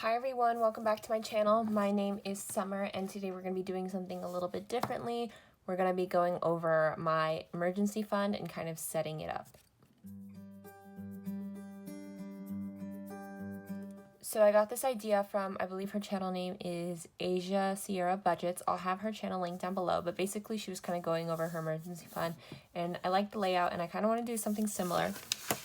Hi everyone, welcome back to my channel. My name is Summer and today we're going to be doing something a little bit differently. We're going to be going over my emergency fund and kind of setting it up. So I got this idea from, I believe her channel name is Cierra Budgets. I'll have her channel linked down below, but basically she was kind of going over her emergency fund and I like the layout and I kind of want to do something similar.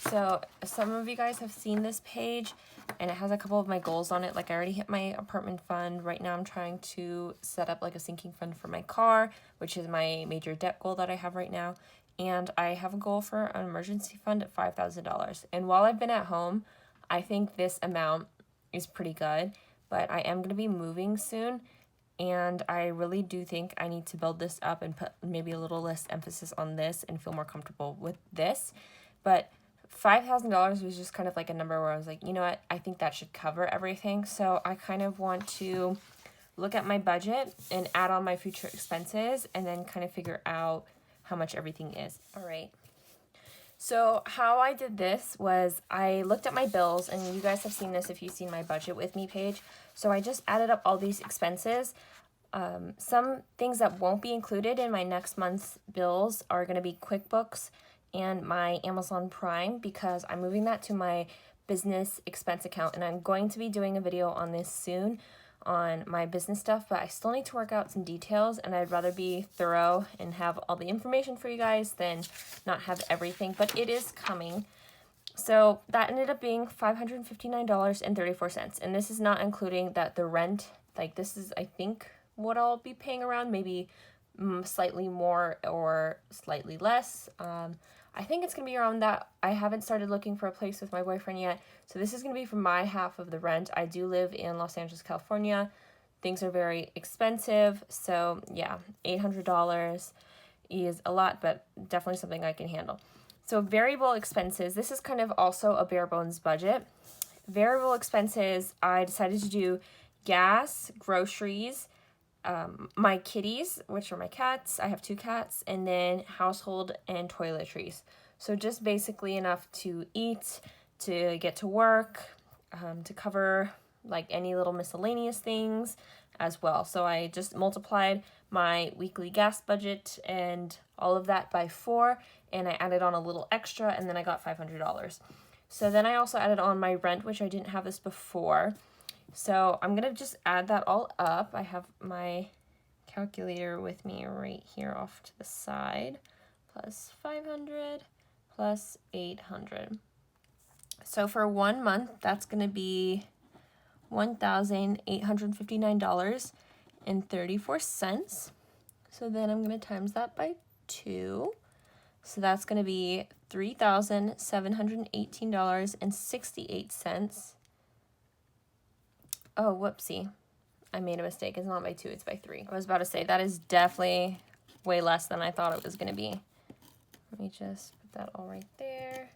So some of you guys have seen this page and it has a couple of my goals on it. Like I already hit my apartment fund. Right now I'm trying to set up like a sinking fund for my car, which is my major debt goal that I have right now. And I have a goal for an emergency fund at $5,000. And while I've been at home, I think this amount is pretty good, but I am going to be moving soon. And I really do think I need to build this up and put maybe a little less emphasis on this and feel more comfortable with this. But $5,000 was just kind of like a number where I was like, you know what, I think that should cover everything. So I kind of want to look at my budget and add on my future expenses and then kind of figure out how much everything is. All right. So how I did this was I looked at my bills, and you guys have seen this if you've seen my budget with me page. So I just added up all these expenses. Some things that won't be included in my next month's bills are going to be QuickBooks and my Amazon Prime, because I'm moving that to my business expense account, and I'm going to be doing a video on this soon on my business stuff, but I still need to work out some details, and I'd rather be thorough and have all the information for you guys than not have everything, but it is coming. So that ended up being $559.34, and this is not including that the rent, like this is I think what I'll be paying around, maybe slightly more or slightly less. I think it's going to be around that. I haven't started looking for a place with my boyfriend yet. So this is going to be for my half of the rent. I do live in Los Angeles, California. Things are very expensive. So yeah, $800 is a lot, but definitely something I can handle. So variable expenses, this is kind of also a bare bones budget. Variable expenses, I decided to do gas, groceries, my kitties, which are my cats. I have 2 cats, and then household and toiletries. So just basically enough to eat, to get to work, to cover like any little miscellaneous things as well. So I just multiplied my weekly gas budget and all of that by 4, and I added on a little extra, and then I got $500. So then I also added on my rent, which I didn't have this before. So I'm going to just add that all up. I have my calculator with me right here off to the side. Plus 500 plus 800. So for 1 month, that's going to be $1,859.34. So then I'm going to times that by 2. So that's going to be $3,718.68. Oh, whoopsie. I made a mistake. It's not by 2, it's by 3. I was about to say, that is definitely way less than I thought it was going to be. Let me just put that all right there.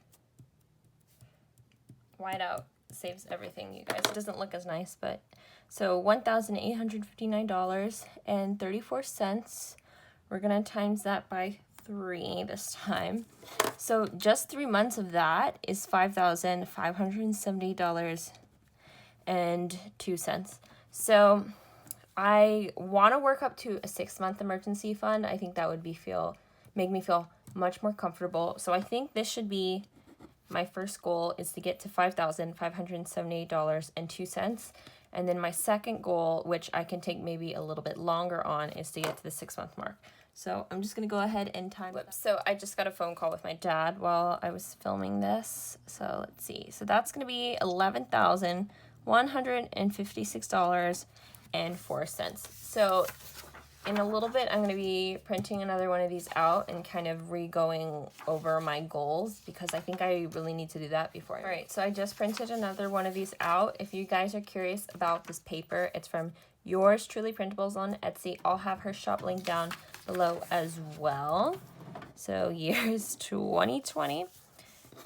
White out saves everything, you guys. It doesn't look as nice, but... So $1,859.34. We're going to times that by 3 this time. So just 3 months of that is $5,570.02. So I want to work up to a 6-month emergency fund. I think that would make me feel much more comfortable. So I think this should be my first goal, is to get to $5,578.02. And then my second goal, which I can take maybe a little bit longer on, is to get to the 6-month mark. So I'm just going to go ahead and time it. So I just got a phone call with my dad while I was filming this. So let's see. So that's going to be $11,156.04. So in a little bit, I'm going to be printing another one of these out and kind of re-going over my goals, because I think I really need to do that before. All right, so I just printed another one of these out. If you guys are curious about this paper, it's from YoursTrulyPrintables on Etsy. I'll have her shop link down below as well. So years 2020.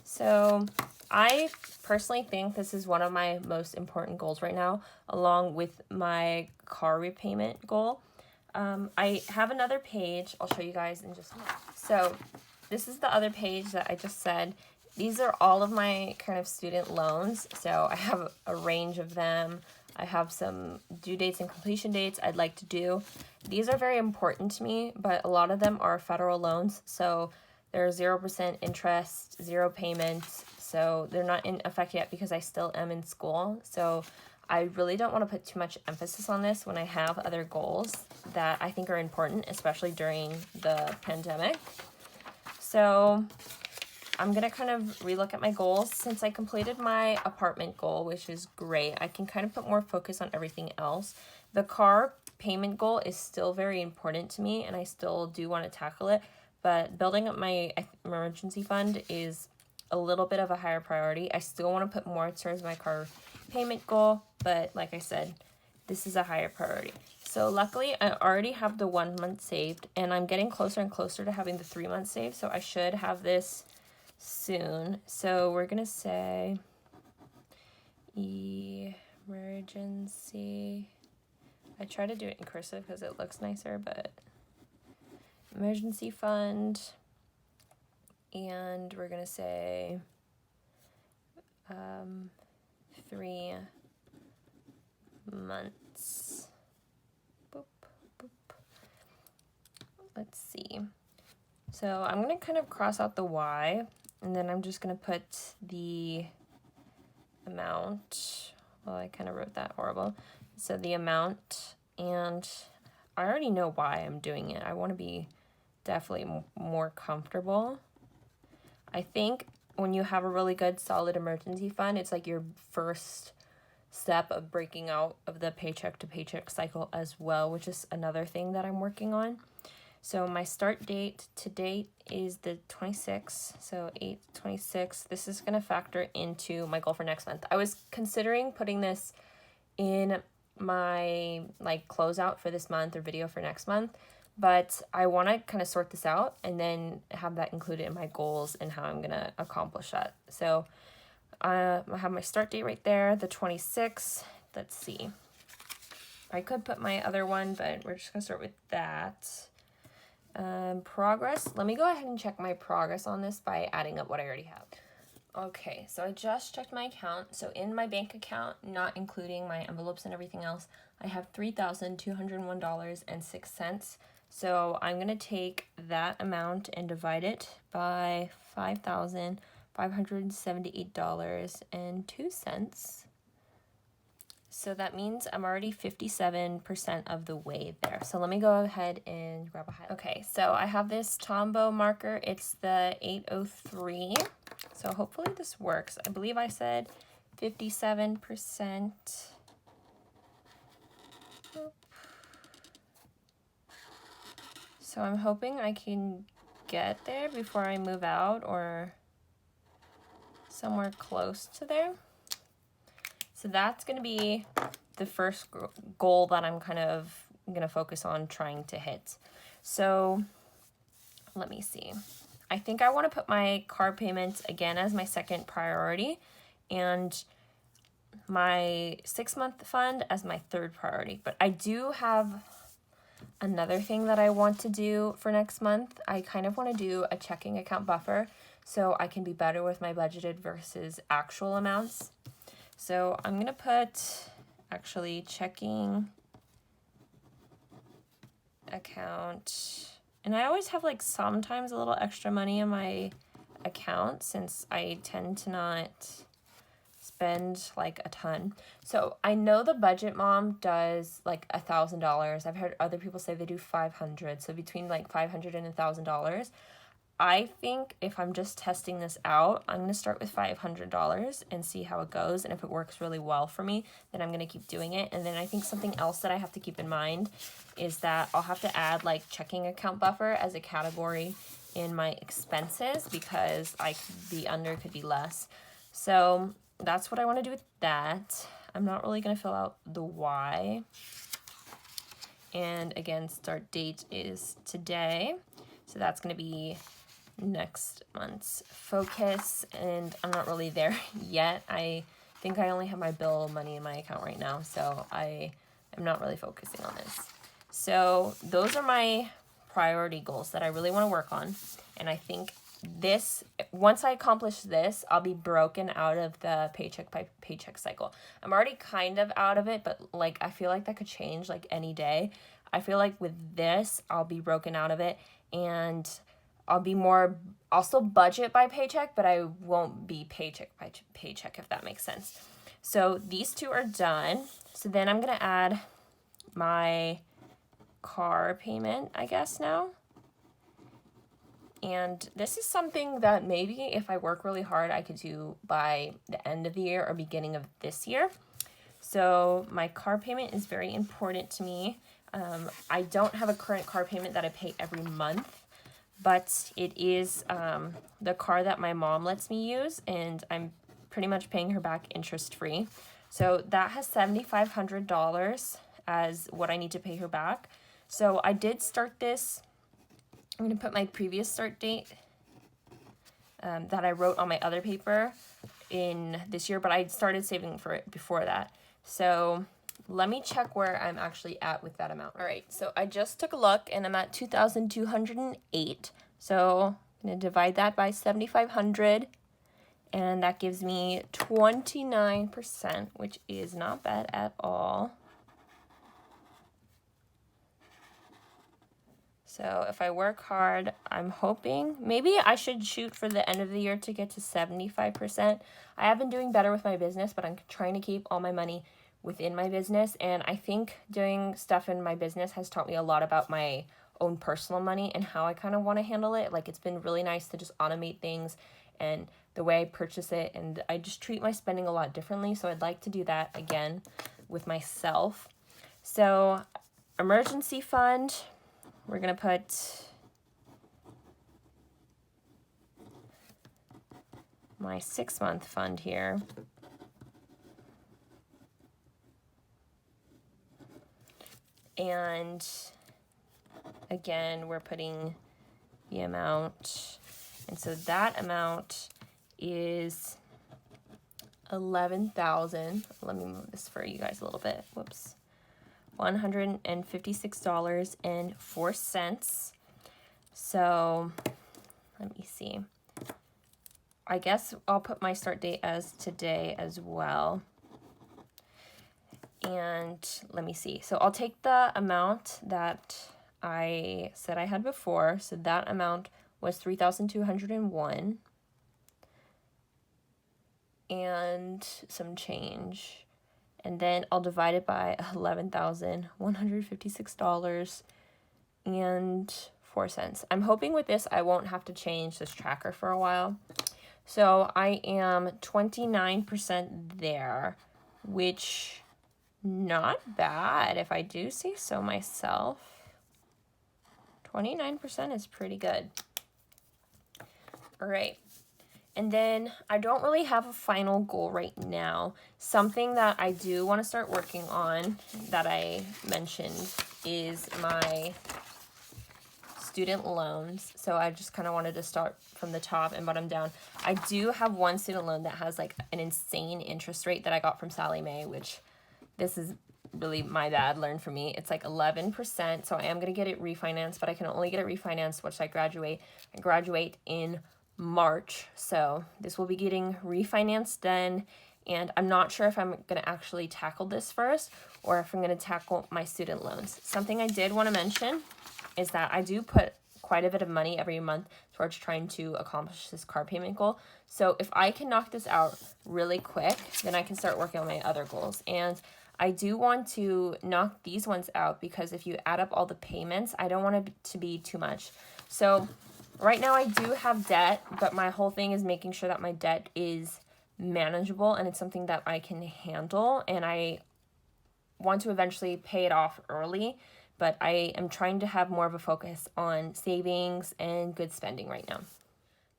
So I personally think this is one of my most important goals right now, along with my car repayment goal. I have another page I'll show you guys in just a minute. So this is the other page that I just said, these are all of my kind of student loans. So I have a range of them. I have some due dates and completion dates I'd like to do. These are very important to me, but a lot of them are federal loans. So they're 0% interest, 0 payments. So they're not in effect yet because I still am in school. So I really don't want to put too much emphasis on this when I have other goals that I think are important, especially during the pandemic. So I'm going to kind of relook at my goals. Since I completed my apartment goal, which is great, I can kind of put more focus on everything else. The car payment goal is still very important to me, and I still do want to tackle it. But building up my emergency fund is a little bit of a higher priority. I still want to put more towards my car payment goal, but like I said, this is a higher priority. So luckily, I already have the 1 month saved, and I'm getting closer and closer to having the 3 months saved. So I should have this soon. So we're gonna say emergency. I try to do it in cursive because it looks nicer, but emergency fund, and we're gonna say 3 months. Boop, boop. Let's see. So I'm gonna kind of cross out the Y, and then I'm just gonna put the amount. Well, I kind of wrote that horrible. So the amount, and I already know why I'm doing it. I want to be definitely more comfortable. I think when you have a really good solid emergency fund, it's like your first step of breaking out of the paycheck to paycheck cycle as well, which is another thing that I'm working on. So my start date to date is the 26th, so 8/26. This is going to factor into my goal for next month. I was considering putting this in my like closeout for this month or video for next month, but I want to kind of sort this out and then have that included in my goals and how I'm going to accomplish that. So I have my start date right there, the 26th. Let's see. I could put my other one, but we're just going to start with that. Progress. Let me go ahead and check my progress on this by adding up what I already have. Okay, so I just checked my account. So in my bank account, not including my envelopes and everything else, I have $3,201.06. So I'm going to take that amount and divide it by $5,578.02. So that means I'm already 57% of the way there. So let me go ahead and grab a highlight. Okay, so I have this Tombow marker. It's the 803. So hopefully this works. I believe I said 57%. So I'm hoping I can get there before I move out or somewhere close to there. So that's going to be the first goal that I'm kind of going to focus on trying to hit. So let me see. I think I want to put my car payments again as my second priority and my 6-month fund as my third priority. But I do have another thing that I want to do for next month. I kind of want to do a checking account buffer so I can be better with my budgeted versus actual amounts. So I'm going to put actually checking account. And I always have like sometimes a little extra money in my account since I tend to not spend like a ton. So I know the Budget Mom does like $1,000. I've heard other people say they do $500. So between like $500 and $1,000. I think if I'm just testing this out, I'm going to start with $500 and see how it goes. And if it works really well for me, then I'm going to keep doing it. And then I think something else that I have to keep in mind is that I'll have to add like checking account buffer as a category in my expenses because I could be under, could be less. So that's what I want to do with that. I'm not really going to fill out the why. And again, start date is today. So that's going to be next month's focus, and I'm not really there yet. I think I only have my bill money in my account right now, so I am not really focusing on this. So those are my priority goals that I really want to work on, and I think this, once I accomplish this, I'll be broken out of the paycheck by paycheck cycle. I'm already kind of out of it, but like I feel like that could change like any day. I feel like with this, I'll be broken out of it, and I'll still budget by paycheck, but I won't be paycheck by paycheck, if that makes sense. So these two are done. So then I'm going to add my car payment, I guess, now. And this is something that maybe if I work really hard, I could do by the end of the year or beginning of this year. So my car payment is very important to me. I don't have a current car payment that I pay every month, but it is the car that my mom lets me use, and I'm pretty much paying her back interest-free. So that has $7,500 as what I need to pay her back. So I did start this. I'm going to put my previous start date that I wrote on my other paper in this year, but I started saving for it before that. So let me check where I'm actually at with that amount. All right, so I just took a look, and I'm at $2,208. So I'm going to divide that by 7,500, and that gives me 29%, which is not bad at all. So if I work hard, I'm hoping, maybe I should shoot for the end of the year to get to 75%. I have been doing better with my business, but I'm trying to keep all my money within my business. And I think doing stuff in my business has taught me a lot about my own personal money and how I kind of want to handle it. Like, it's been really nice to just automate things and the way I purchase it. And I just treat my spending a lot differently. So I'd like to do that again with myself. So emergency fund. We're going to put my 6-month fund here. And again, we're putting the amount. And so that amount is 11,000. Let me move this for you guys a little bit. Whoops. $156.04. So let me see. I guess I'll put my start date as today as well. And let me see. So I'll take the amount that I said I had before. So that amount was $3,201 and some change. And then I'll divide it by $11,156.04. I'm hoping with this I won't have to change this tracker for a while. So I am 29% there, which not bad if I do say so myself. 29% is pretty good. All right. And then I don't really have a final goal right now. Something that I do want to start working on that I mentioned is my student loans. So I just kind of wanted to start from the top and bottom down. I do have one student loan that has like an insane interest rate that I got from Sally Mae, which this is really my bad, learn from me. It's like 11%. So I am going to get it refinanced, but I can only get it refinanced once I graduate. I graduate in March, so this will be getting refinanced then, and I'm not sure if I'm going to actually tackle this first or if I'm going to tackle my student loans. Something I did want to mention is that I do put quite a bit of money every month towards trying to accomplish this car payment goal. So if I can knock this out really quick, then I can start working on my other goals. And I do want to knock these ones out because if you add up all the payments, I don't want it to be too much. So right now I do have debt, but my whole thing is making sure that my debt is manageable and it's something that I can handle, and I want to eventually pay it off early, but I am trying to have more of a focus on savings and good spending right now.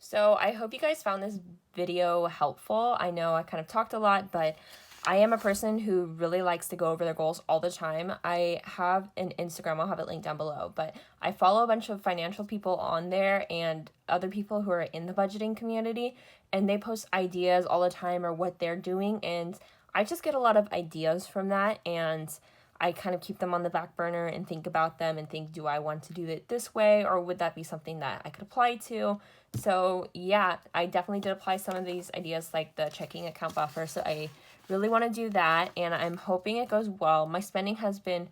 So I hope you guys found this video helpful. I know I kind of talked a lot, but I am a person who really likes to go over their goals all the time. I have an Instagram, I'll have it linked down below, but I follow a bunch of financial people on there and other people who are in the budgeting community, and they post ideas all the time or what they're doing, and I just get a lot of ideas from that, and I kind of keep them on the back burner and think about them and think, do I want to do it this way, or would that be something that I could apply to? So yeah, I definitely did apply some of these ideas, like the checking account buffer. So I really want to do that, and I'm hoping it goes well. My spending has been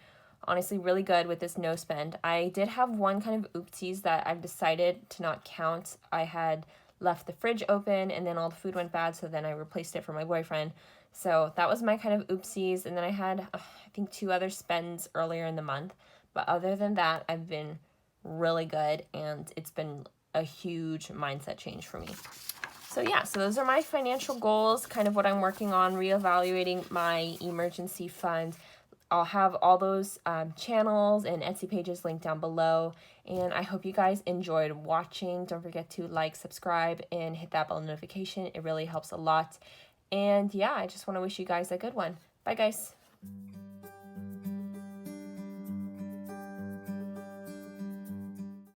honestly really good with this no spend. I did have one kind of oopsies that I've decided to not count. I had left the fridge open and then all the food went bad, so then I replaced it for my boyfriend. So that was my kind of oopsies. And then I had, I think, 2 other spends earlier in the month. But other than that, I've been really good, and it's been a huge mindset change for me. So yeah, so those are my financial goals, kind of what I'm working on, reevaluating my emergency fund. I'll have all those channels and Etsy pages linked down below. And I hope you guys enjoyed watching. Don't forget to like, subscribe, and hit that bell notification. It really helps a lot. And yeah, I just want to wish you guys a good one. Bye, guys.